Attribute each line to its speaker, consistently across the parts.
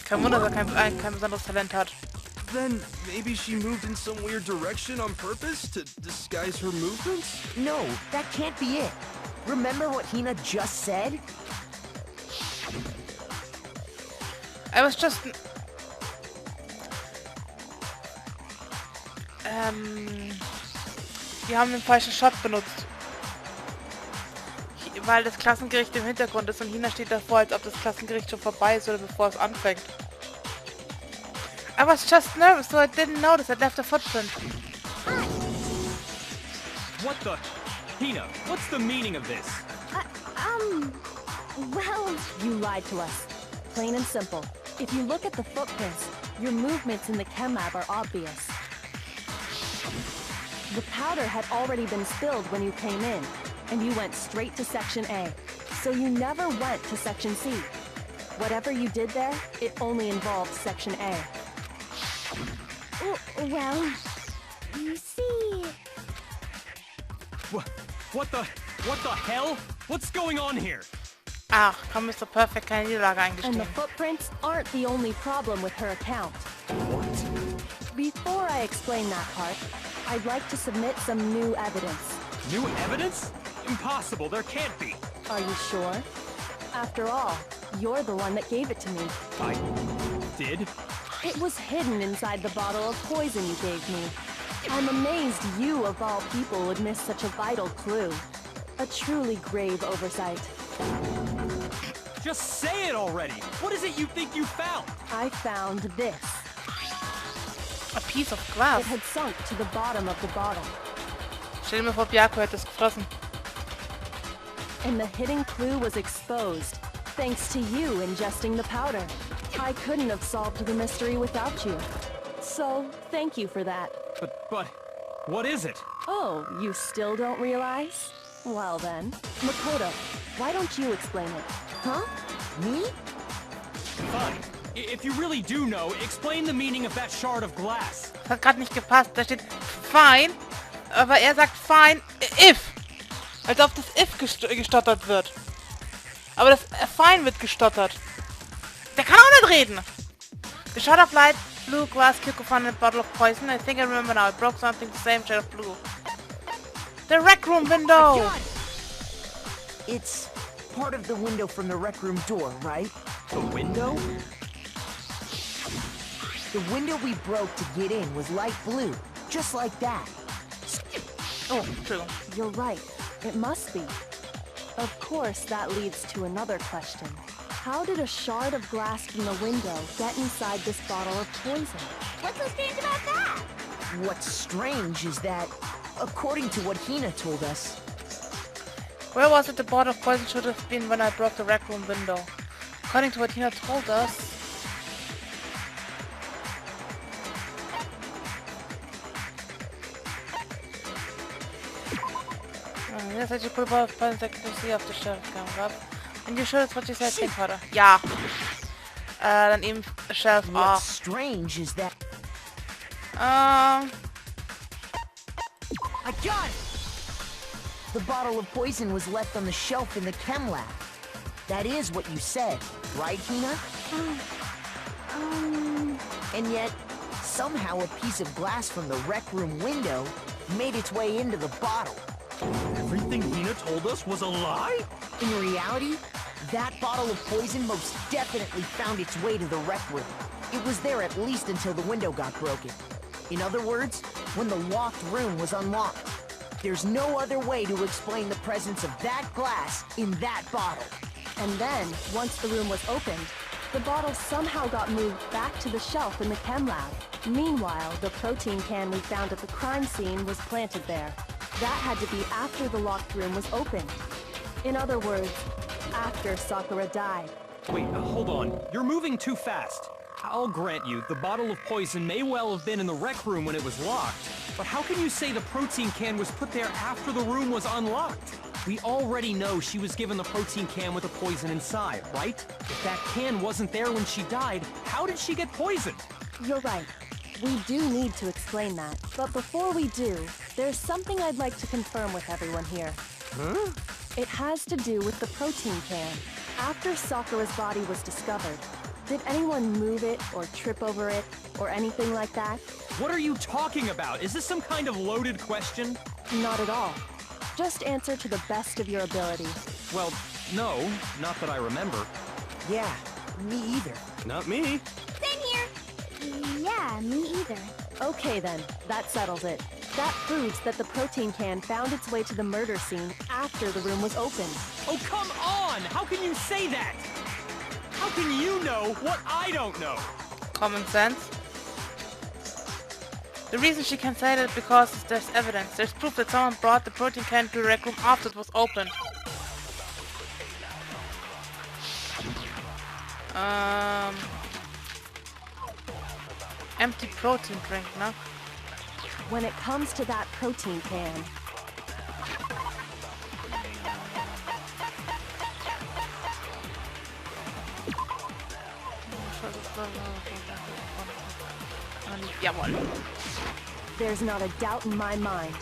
Speaker 1: Kein Wunder, dass er kein besonderes Talent hat.
Speaker 2: Then maybe she moved in some weird direction on purpose to disguise her movements?
Speaker 3: No, that can't be it. Remember what Hina just said?
Speaker 1: I was just... Wir haben den falschen Shot benutzt. Weil das Klassengericht im Hintergrund ist und Hina steht davor, als ob das Klassengericht schon vorbei ist oder bevor es anfängt. I was just nervous, so I didn't notice I left a footprint.
Speaker 4: What the? Hina, what's the meaning of this?
Speaker 5: Well, you lied to us. Plain and simple. If you look at the footprints, your movements in the chem lab are obvious. The powder had already been spilled when you came in, and you went straight to Section A. So you never went to Section C. Whatever you did there, it only involved Section A.
Speaker 6: Well, you see...
Speaker 4: What the hell? What's going on here?
Speaker 1: Ach, komm, Mr. Perfect, keine Niederlage
Speaker 5: And the
Speaker 1: eingestehen.
Speaker 5: footprints aren't the only problem with her account.
Speaker 4: What?
Speaker 5: Before I explain that part, I'd like to submit some new evidence.
Speaker 4: New evidence? Impossible, there can't be.
Speaker 5: Are you sure? After all, you're the one that gave it to me.
Speaker 4: I did?
Speaker 5: It was hidden inside the bottle of poison you gave me. I'm amazed you, of all people, would miss such a vital clue. A truly grave oversight.
Speaker 4: Just say it already! What is it you think you found?
Speaker 5: I found this.
Speaker 1: A piece of glass.
Speaker 5: It had sunk to the bottom of the bottle.
Speaker 1: Stell dir mir vor, Byaku hätte es gefressen.
Speaker 5: And the hidden clue was exposed, thanks to you ingesting the powder. I couldn't have solved the mystery without you. So, thank you for that.
Speaker 4: But, what is it?
Speaker 5: Oh, you still don't realize? Well then, Makoto, why don't you explain it?
Speaker 3: Huh? Me?
Speaker 4: Fine. If you really do know, explain the meaning of that shard of glass.
Speaker 1: Das hat gerade nicht gepasst. Da steht fine, aber er sagt fine if. Als ob das if gestottert wird. Aber das fine wird gestottert. Der kann auch nicht reden. The shard of light blue glass Kyoko found in a bottle of poison. I think I remember now. It broke something the same shade of blue. The rec room window!
Speaker 3: It's part of the window from the rec room door, right?
Speaker 4: The window?
Speaker 3: The window we broke to get in was light blue, just like that.
Speaker 1: Oh, true.
Speaker 5: You're right. It must be. Of course, that leads to another question. How did a shard of glass from the window get inside this bottle of poison?
Speaker 6: What's so strange about that?
Speaker 3: What's strange is that, according to what Hina told us,
Speaker 1: Where was it the bottle of poison should have been when I broke the rec room window? According to what Hina told us... Yes, I just put a bottle of poison secretly off the shelf camera. And you sure that's what you said, Pink Potter? Ja. Dann eben Shelf
Speaker 3: what's
Speaker 1: off.
Speaker 3: strange is that...
Speaker 1: Um...
Speaker 3: I got it! The bottle of poison was left on the shelf in the chem lab. That is what you said, right, Hina? And yet, somehow a piece of glass from the rec room window made its way into the bottle.
Speaker 4: Everything Hina told us was a lie?
Speaker 3: In reality, that bottle of poison most definitely found its way to the rec room. It was there at least until the window got broken. In other words, when the locked room was unlocked. There's no other way to explain the presence of that glass in that bottle.
Speaker 5: And then, once the room was opened, the bottle somehow got moved back to the shelf in the chem lab. Meanwhile, the protein can we found at the crime scene was planted there. That had to be after the locked room was opened. In other words, after Sakura died.
Speaker 4: Wait, hold on. You're moving too fast. I'll grant you, the bottle of poison may well have been in the rec room when it was locked. But how can you say the protein can was put there after the room was unlocked? We already know she was given the protein can with the poison inside, right? If that can wasn't there when she died, how did she get poisoned?
Speaker 5: You're right. We do need to explain that. But before we do, there's something I'd like to confirm with everyone here.
Speaker 3: Huh?
Speaker 5: It has to do with the protein can. After Sakura's body was discovered, Did anyone move it or trip over it or anything like that?
Speaker 4: What are you talking about? Is this some kind of loaded question?
Speaker 5: Not at all. Just answer to the best of your ability.
Speaker 4: Well, no, not that I remember.
Speaker 3: Yeah, me either.
Speaker 2: Not me.
Speaker 6: Same here. Yeah, me either.
Speaker 5: Okay then, that settles it. That proves that the protein can found its way to the murder scene after the room was opened.
Speaker 4: Oh, come on! How can you say that? How can you know what I don't know?
Speaker 1: Common sense. The reason she can say that is because there's evidence. There's proof that someone brought the protein can to the rec room after it was opened. Empty protein drink, no?
Speaker 5: When it comes to that protein can,
Speaker 1: Jawohl.
Speaker 5: there's not a doubt in my mind.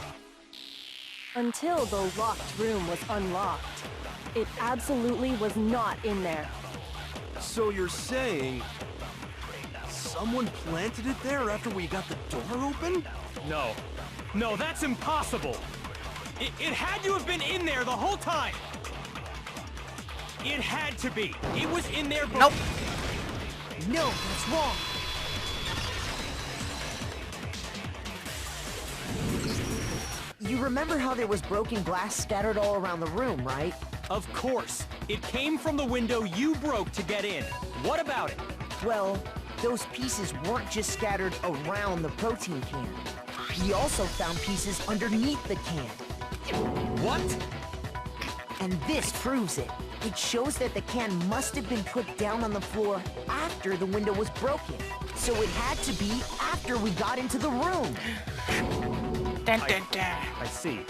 Speaker 5: Until the locked room was unlocked, it absolutely was not in there.
Speaker 2: So you're saying someone planted it there after we got the door open?
Speaker 4: No. No, that's impossible! It had to have been in there the whole time! It had to be! It was in there before—
Speaker 1: Nope.
Speaker 3: No, that's wrong. You remember how there was broken glass scattered all around the room, right?
Speaker 4: Of course! It came from the window you broke to get in. What about it?
Speaker 3: Well, those pieces weren't just scattered around the protein can. We also found pieces underneath the can.
Speaker 4: What?
Speaker 3: And this proves it. It shows that the can must have been put down on the floor after the window was broken. So it had to be after we got into the room.
Speaker 1: Dun, dun, dun.
Speaker 4: I see.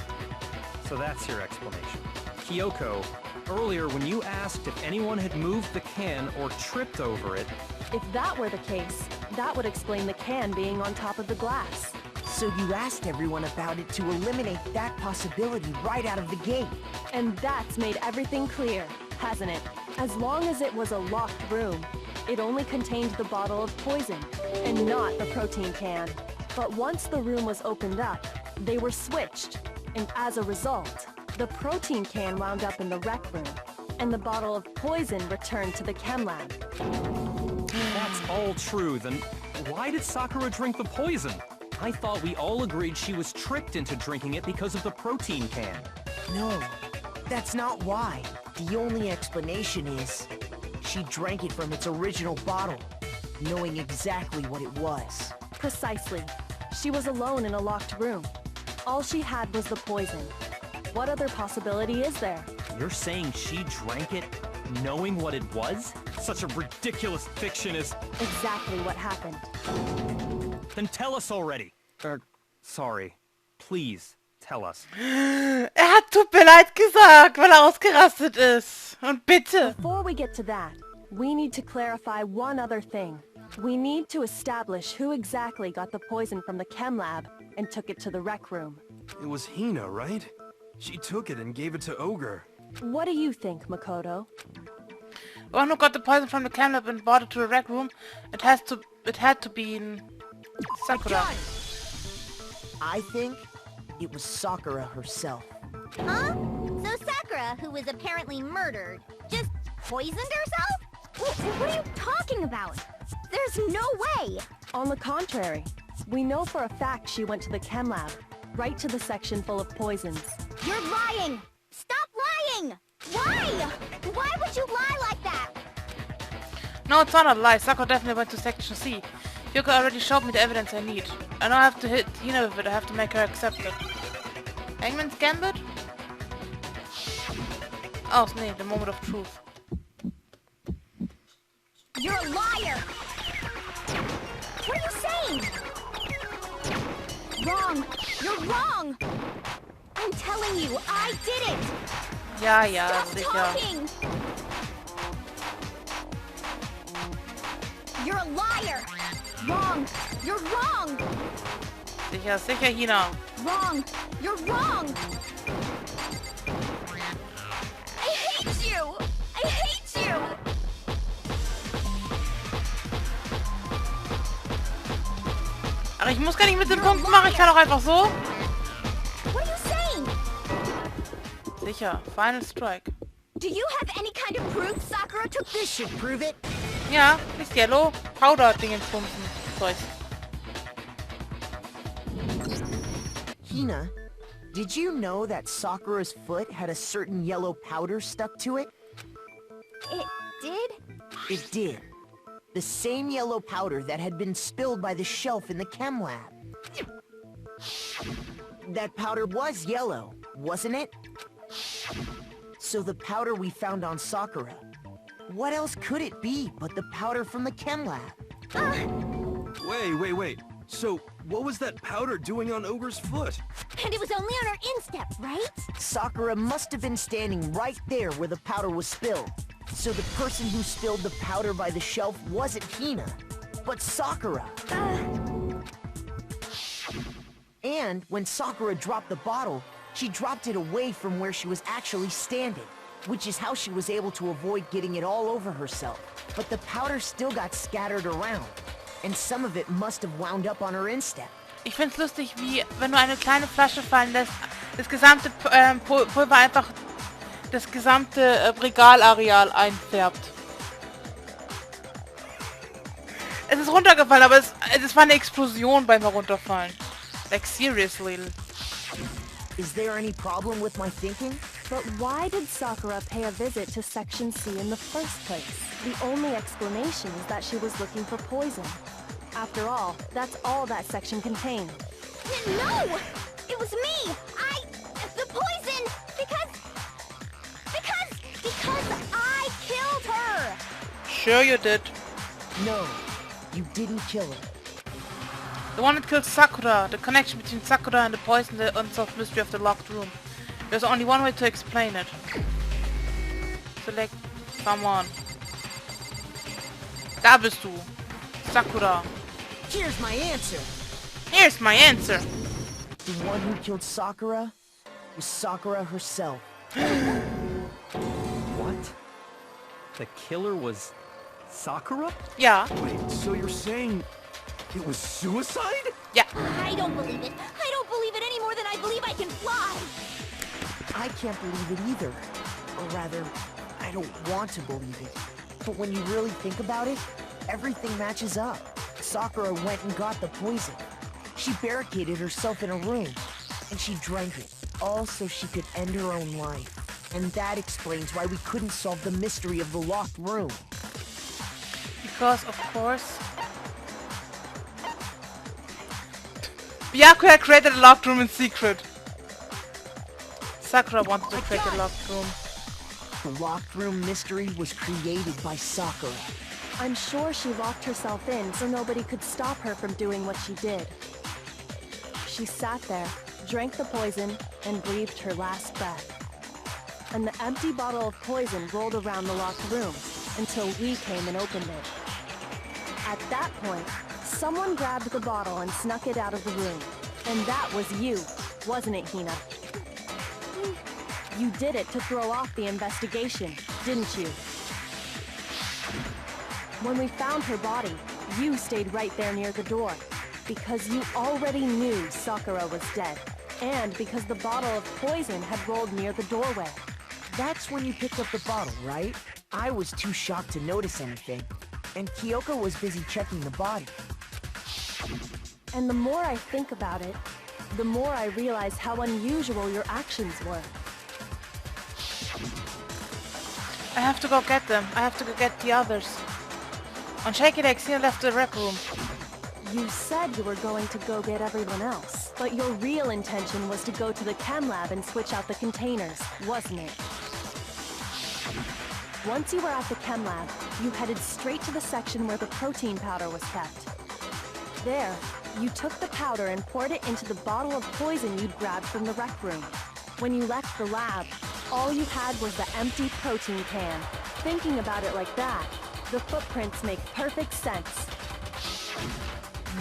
Speaker 4: So that's your explanation. Kyoko, earlier when you asked if anyone had moved the can or tripped over it—
Speaker 5: If that were the case, that would explain the can being on top of the glass.
Speaker 3: So you asked everyone about it to eliminate that possibility right out of the gate.
Speaker 5: And that's made everything clear, hasn't it? As long as it was a locked room, it only contained the bottle of poison, and not the protein can. But once the room was opened up, they were switched, and as a result, the protein can wound up in the rec room, and the bottle of poison returned to the chem lab.
Speaker 4: That's all true, then why did Sakura drink the poison? I thought we all agreed she was tricked into drinking it because of the protein can.
Speaker 3: No, that's not why. The only explanation is she drank it from its original bottle, knowing exactly what it was.
Speaker 5: Precisely. She was alone in a locked room. All she had was the poison. What other possibility is there?
Speaker 4: You're saying she drank it knowing what it was? Such a ridiculous fiction is—
Speaker 5: Exactly what happened.
Speaker 4: Then tell us already. Sorry. Please, tell us.
Speaker 1: Hat tut mir leid gesagt, weil ausgerastet ist. Und bitte.
Speaker 5: Before we get to that, we need to clarify one other thing. We need to establish who exactly got the poison from the chem lab and took it to the rec room.
Speaker 2: It was Hina, right? She took it and gave it to Ogre.
Speaker 5: What do you think, Makoto?
Speaker 1: One who got the poison from the chem lab and brought it to the rec room. It had to be in Sakura.
Speaker 3: I think it was Sakura herself.
Speaker 6: Huh? So Sakura, who was apparently murdered, just poisoned herself? What are you talking about? There's no way!
Speaker 5: On the contrary, we know for a fact she went to the chem lab, right to the section full of poisons.
Speaker 6: You're lying! Stop lying! Why? Why would you lie like that?
Speaker 1: No, it's not a lie. Sakura definitely went to Section C. Yoko already showed me the evidence I need. I now have to hit Hina with it. I have to make her accept it. Hangman's Gambit? Oh, nee, the moment of truth.
Speaker 6: You're a liar! What are you saying? Wrong! You're wrong! I'm telling you, I did it!
Speaker 1: Ja, ja,
Speaker 6: Stop
Speaker 1: sicher.
Speaker 6: talking! You're a liar! Wrong! You're wrong!
Speaker 1: Sicher, sicher, Hina.
Speaker 6: Wrong! You're wrong! I hate you! I hate you!
Speaker 1: Ach, ich muss gar nicht mit den Punkten machen, ich kann auch einfach so.
Speaker 6: What are you saying?
Speaker 1: Sicher, Final Strike.
Speaker 6: Do you have any kind of proof Sakura took
Speaker 3: This should prove it.
Speaker 1: Ja, ist Yellow. Powder-Dingenspunkten. Zeug.
Speaker 3: Hina, did you know that Sakura's foot had a certain yellow powder stuck to it?
Speaker 6: It did?
Speaker 3: It did. The same yellow powder that had been spilled by the shelf in the chem lab. That powder was yellow, wasn't it? So the powder we found on Sakura, what else could it be but the powder from the chem lab?
Speaker 2: Wait. So, what was that powder doing on Ogre's foot?
Speaker 6: And it was only on her instep, right?
Speaker 3: Sakura must have been standing right there where the powder was spilled. So the person who spilled the powder by the shelf wasn't Hina, but Sakura. And when Sakura dropped the bottle, she dropped it away from where she was actually standing, which is how she was able to avoid getting it all over herself. But the powder still got scattered around, and some of it must have wound up on her instep.
Speaker 1: Ich find's lustig, wie, wenn du eine kleine Flasche fallen lässt, das gesamte Pulver einfach das gesamte Regalareal einfärbt. Es ist runtergefallen, aber es war eine Explosion beim Herunterfallen. Like, seriously.
Speaker 3: Is there any problem with my thinking?
Speaker 5: But why did Sakura pay a visit to Section C in the first place? The only explanation is that she was looking for poison. After all, that's all that section contained.
Speaker 6: No! It was me! The poison! Because I killed her!
Speaker 1: Sure you did.
Speaker 3: No, you didn't kill her.
Speaker 1: The one that killed Sakura. The connection between Sakura and the poison, the unsolved mystery of the locked room. There's only one way to explain it. Select someone. Da bist du. Sakura.
Speaker 3: Here's my answer.
Speaker 1: Here's my answer.
Speaker 3: The one who killed Sakura was Sakura herself.
Speaker 4: What? The killer was Sakura?
Speaker 1: Ja.
Speaker 2: Wait, so you're saying it was suicide?
Speaker 1: Ja.
Speaker 6: I don't believe it. I don't believe it any more than I believe I can fly.
Speaker 3: I can't believe it either. Or rather, I don't want to believe it. But when you really think about it, everything matches up. Sakura went and got the poison. She barricaded herself in a room, and she drank it, all so she could end her own life. And that explains why we couldn't solve the mystery of the locked room.
Speaker 1: Because, of course... Byakuya created a locked room in secret. Sakura wanted to create a locked room.
Speaker 3: The locked room mystery was created by Sakura.
Speaker 5: I'm sure she locked herself in so nobody could stop her from doing what she did. She sat there, drank the poison, and breathed her last breath. And the empty bottle of poison rolled around the locked room until we came and opened it. At that point, someone grabbed the bottle and snuck it out of the room. And that was you, wasn't it, Hina? You did it to throw off the investigation, didn't you? When we found her body, you stayed right there near the door. Because you already knew Sakura was dead. And because the bottle of poison had rolled near the doorway.
Speaker 3: That's when you picked up the bottle, right? I was too shocked to notice anything. And Kyoko was busy checking the body.
Speaker 5: And the more I think about it, the more I realize how unusual your actions were.
Speaker 1: I have to go get them. I have to go get the others. On Shaky Leg, Xena left the rec room.
Speaker 5: You said you were going to go get everyone else, but your real intention was to go to the chem lab and switch out the containers, wasn't it? Once you were at the chem lab, you headed straight to the section where the protein powder was kept. There, you took the powder and poured it into the bottle of poison you'd grabbed from the rec room. When you left the lab, all you had was the empty protein can. Thinking about it like that, the footprints make perfect sense.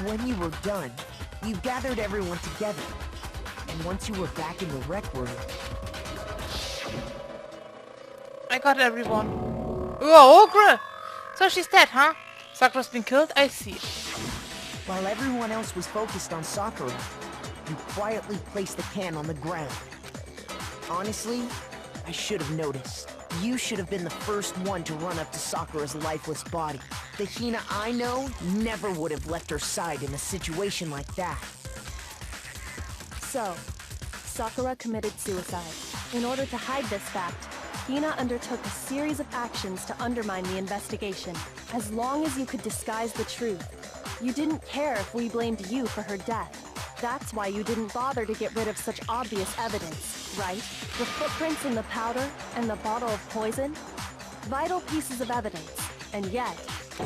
Speaker 3: When you were done, you gathered everyone together. And once you were back in the rec room...
Speaker 1: I got everyone. Oh, Ogre! So she's dead, huh? Sakura's been killed? I see.
Speaker 3: While everyone else was focused on Sakura, you quietly placed the can on the ground. Honestly, I should have noticed. You should have been the first one to run up to Sakura's lifeless body. The Hina I know never would have left her side in a situation like that.
Speaker 5: So, Sakura committed suicide. In order to hide this fact, Hina undertook a series of actions to undermine the investigation. As long as you could disguise the truth, you didn't care if we blamed you for her death. That's why you didn't bother to get rid of such obvious evidence, right? The footprints in the powder and the bottle of poison? Vital pieces of evidence, and yet...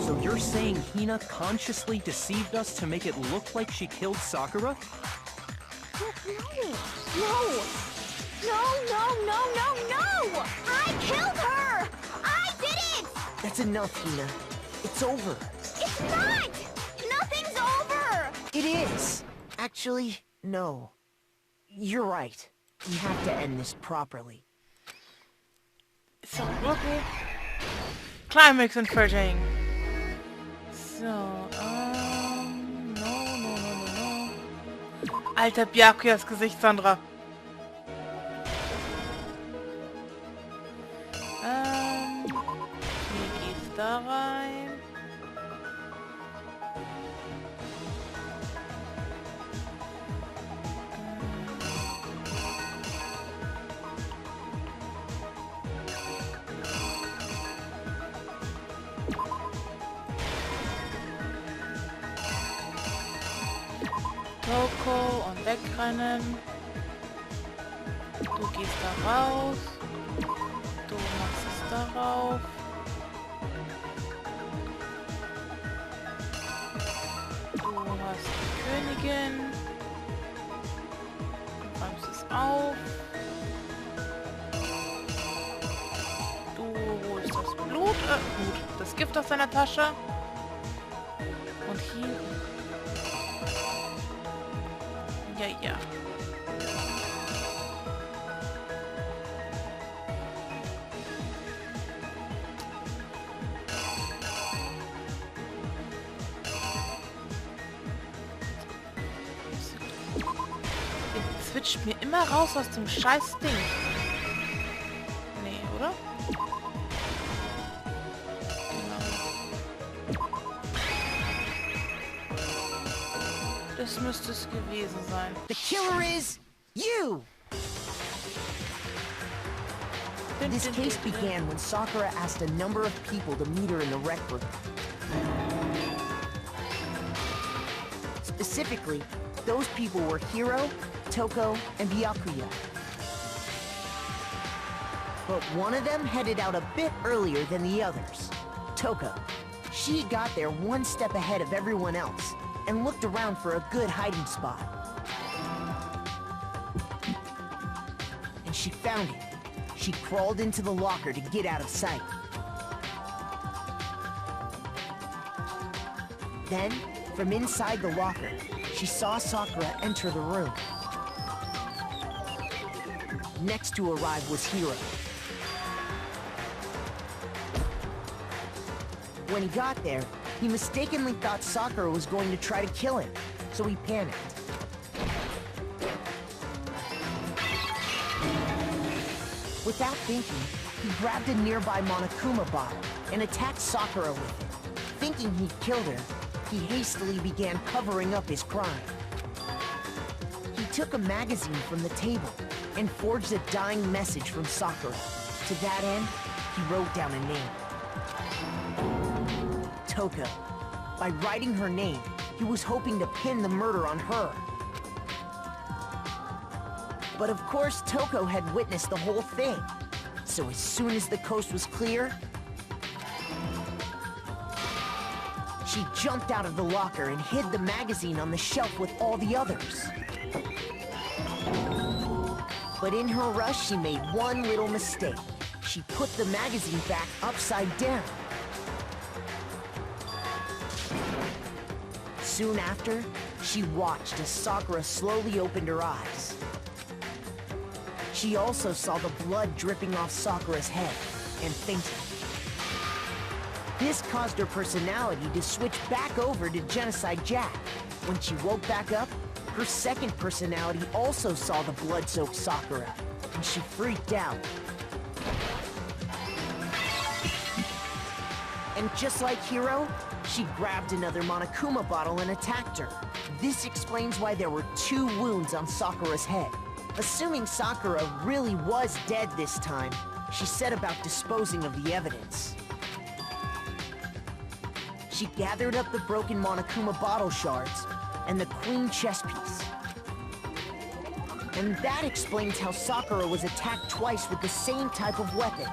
Speaker 4: So you're saying Hina consciously deceived us to make it look like she killed Sakura?
Speaker 6: No! I killed her! I did it!
Speaker 3: That's enough, Hina. It's over.
Speaker 6: It's not! Nothing's over!
Speaker 3: It is! Actually, no. You're right. We have to end this properly.
Speaker 1: So, okay. Climax and Furting. So, no. Alter Byakuya's Gesicht, Sandra. Wie geht's da rein? Toko und wegrennen. Du gehst da raus. Du machst es darauf. Du hast die Königin. Du räumst es auf. Du holst das Blut. Gut, das Gift aus seiner Tasche. Und hier. Ja. Jetzt switcht mir immer raus aus dem scheiß Ding. Nee, oder? Das müsste es gewesen sein.
Speaker 3: The killer is you! This case began when Sakura asked a number of people to meet her in the rec room. Specifically, those people were Hiro, Toko, and Byakuya. But one of them headed out a bit earlier than the others. Toko. She got there one step ahead of everyone else and looked around for a good hiding spot. And she found it. She crawled into the locker to get out of sight. Then, from inside the locker, she saw Sakura enter the room. Next to arrive was Hiro. When he got there, he mistakenly thought Sakura was going to try to kill him, so he panicked. Without thinking, he grabbed a nearby Monokuma bottle and attacked Sakura with it. Thinking he'd killed her, he hastily began covering up his crime. He took a magazine from the table and forged a dying message from Sakura. To that end, he wrote down a name. Toko. By writing her name, he was hoping to pin the murder on her. But of course, Toko had witnessed the whole thing. So as soon as the coast was clear, she jumped out of the locker and hid the magazine on the shelf with all the others. But in her rush, she made one little mistake. She put the magazine back upside down. Soon after, she watched as Sakura slowly opened her eyes. She also saw the blood dripping off Sakura's head and fainted. This caused her personality to switch back over to Genocide Jack. When she woke back up, her second personality also saw the blood-soaked Sakura, and she freaked out. And just like Hiro, she grabbed another Monokuma bottle and attacked her. This explains why there were 2 wounds on Sakura's head. Assuming Sakura really was dead this time, she set about disposing of the evidence. She gathered up the broken Monokuma bottle shards and the queen chess piece. And that explains how Sakura was attacked twice with the same type of weapon.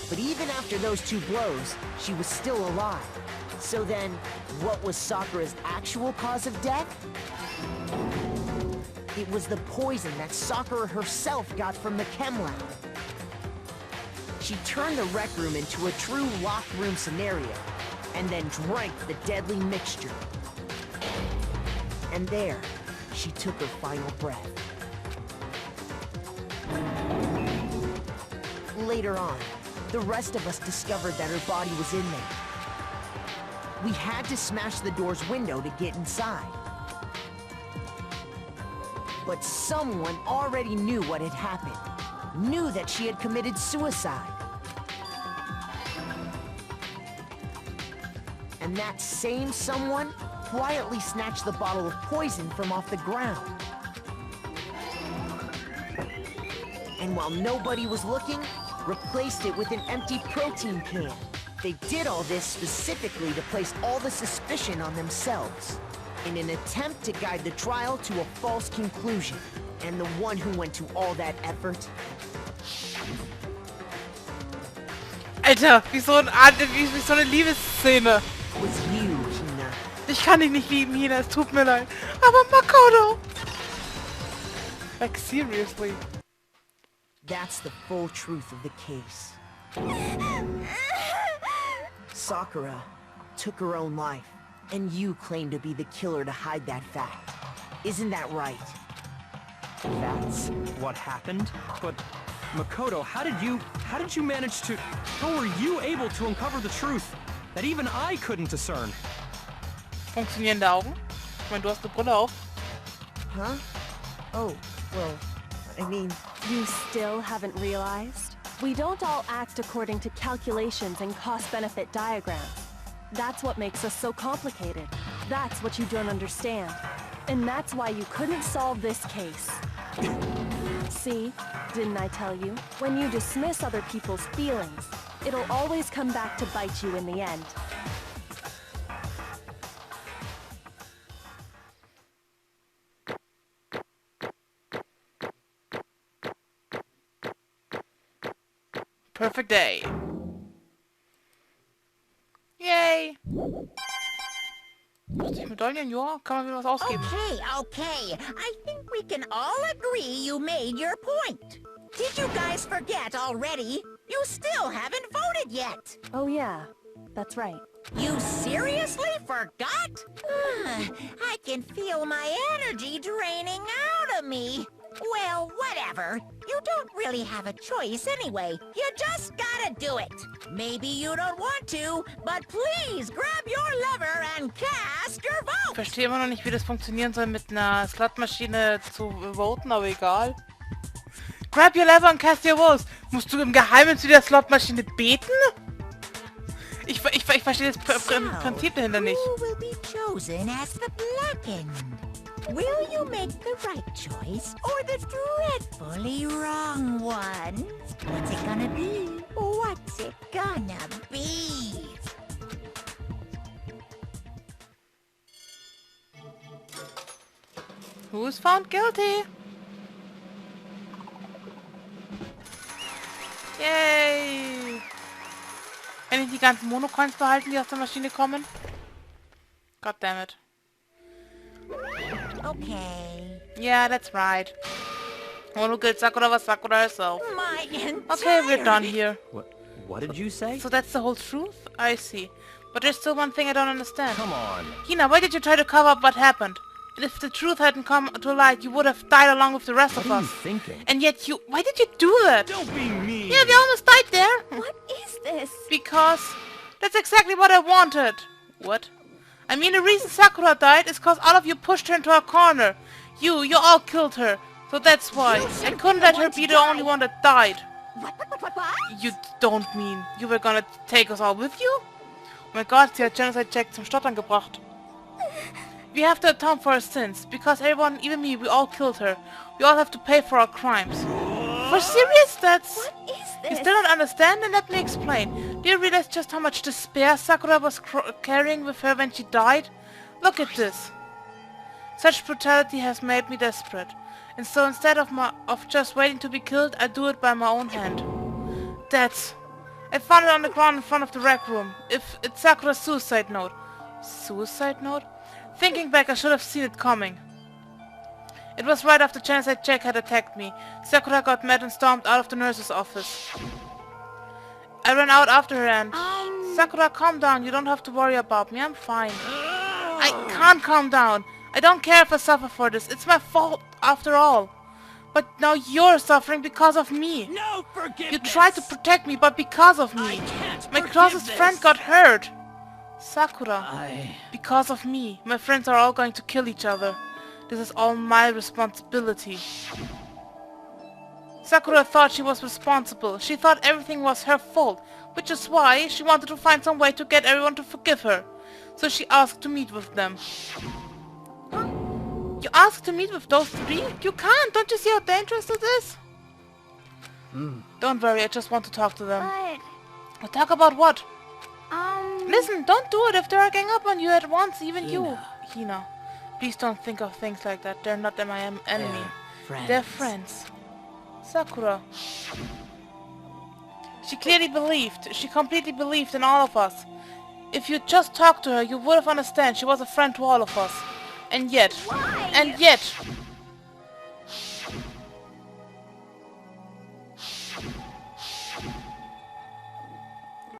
Speaker 3: But even after those 2 blows, she was still alive. So then, what was Sakura's actual cause of death? It was the poison that Sakura herself got from the chem lab. She turned the rec room into a true locked room scenario, and then drank the deadly mixture. And there, she took her final breath. Later on, the rest of us discovered that her body was in there. We had to smash the door's window to get inside. But someone already knew what had happened. Knew that she had committed suicide. And that same someone quietly snatched the bottle of poison from off the ground. And while nobody was looking, replaced it with an empty protein can. They did all this specifically to place all the suspicion on themselves, in an attempt to guide the trial to a false conclusion. And the one who went to all that effort...
Speaker 1: Alter, wie so eine Liebesszene.
Speaker 3: was you, Hina.
Speaker 1: Ich kann dich nicht lieben, Hina, es tut mir leid. Aber Makoto! Like, seriously.
Speaker 3: That's the full truth of the case. Sakura took her own life, and you claim to be the killer to hide that fact. Isn't that right?
Speaker 4: That's what happened? But, Makoto, how did you manage to... How were you able to uncover the truth that even I couldn't discern?
Speaker 1: Funktionierende Augen? Ich meine, du hast eine Brille auf.
Speaker 3: Huh? Oh, well, I mean...
Speaker 5: You still haven't realized? We don't all act according to calculations and cost-benefit diagrams. That's what makes us so complicated. That's what you don't understand. And that's why you couldn't solve this case. See? Didn't I tell you? When you dismiss other people's feelings, it'll always come back to bite you in the end.
Speaker 1: Perfect day. Yay! Lustig Medaillen, ja, kann man wieder was ausgeben.
Speaker 7: Okay. I think we can all agree you made your point. Did you guys forget already? You still haven't voted yet.
Speaker 5: Oh yeah, that's right.
Speaker 7: You seriously forgot? I can feel my energy draining out of me. Well, whatever. You don't really have a choice anyway. You just gotta do it. Maybe you don't want to, but please grab your lever and cast your vote.
Speaker 1: Ich verstehe immer noch nicht, wie das funktionieren soll, mit einer Slotmaschine zu voten, aber egal. Grab your lever and cast your votes. Musst du im Geheimen zu der Slotmaschine beten? Ich verstehe das Prinzip dahinter nicht.
Speaker 7: Who will be chosen as the blackened? Will you make the right choice or the dreadfully wrong one? What's it gonna be? What's it gonna be?
Speaker 1: Who's found guilty? Yay! Kann ich die ganzen Monocoins behalten, die aus der Maschine kommen? God damn it.
Speaker 7: Okay.
Speaker 1: Yeah, that's right. Mono killed Sakura was Sakura herself.
Speaker 7: My
Speaker 1: Okay, we're done here.
Speaker 4: What did you say?
Speaker 1: So that's the whole truth? I see. But there's still one thing I don't understand.
Speaker 4: Come on.
Speaker 1: Hina, why did you try to cover up what happened? And if the truth hadn't come to light, you would have died along with the rest
Speaker 4: What
Speaker 1: of
Speaker 4: are you
Speaker 1: us.
Speaker 4: thinking?
Speaker 1: And yet why did you do that?
Speaker 2: Don't be mean.
Speaker 1: Yeah, we almost died there.
Speaker 5: What is this?
Speaker 1: Because that's exactly what I wanted. What? I mean, the reason Sakura died is because all of you pushed her into a corner. You all killed her. So that's why. I couldn't let her be the only one that died.
Speaker 6: What?
Speaker 1: You don't mean you were gonna take us all with you? Oh mein Gott, sie hat Genocide Jack zum Stottern gebracht. We have to atone for our sins. Because everyone, even me, we all killed her. We all have to pay for our crimes. For serious? That's...
Speaker 5: What is
Speaker 1: You
Speaker 5: this?
Speaker 1: still don't understand? Then let me explain. Do you realize just how much despair Sakura was carrying with her when she died? Look at this. Such brutality has made me desperate. And so instead of just waiting to be killed, I do it by my own hand. That's... I found it on the ground in front of the rec room. It's Sakura's suicide note. Suicide note? Thinking back, I should have seen it coming. It was right after Genocide Jack had attacked me. Sakura got mad and stormed out of the nurse's office. I ran out after her and... Sakura, calm down. You don't have to worry about me. I'm fine. I can't calm down. I don't care if I suffer for this. It's my fault after all. But now you're suffering because of me.
Speaker 4: No forgiveness!
Speaker 1: You tried to protect me, but because of me. My closest friend got hurt. Sakura. Because of me. My friends are all going to kill each other. This is all my responsibility. Sakura thought she was responsible. She thought everything was her fault. Which is why she wanted to find some way to get everyone to forgive her. So she asked to meet with them. You asked to meet with those three? You can't! Don't you see how dangerous it is? Don't worry, I just want to talk to them.
Speaker 5: But,
Speaker 1: Talk about what? Listen, don't do it if they're gang up on you at once, even you. Hina, please don't think of things like that. They're not my enemy. They're friends. Sakura. She clearly believed. She completely believed in all of us. If you just talked to her, you would have understood. She was a friend to all of us. And yet...
Speaker 6: Why?
Speaker 1: And yet...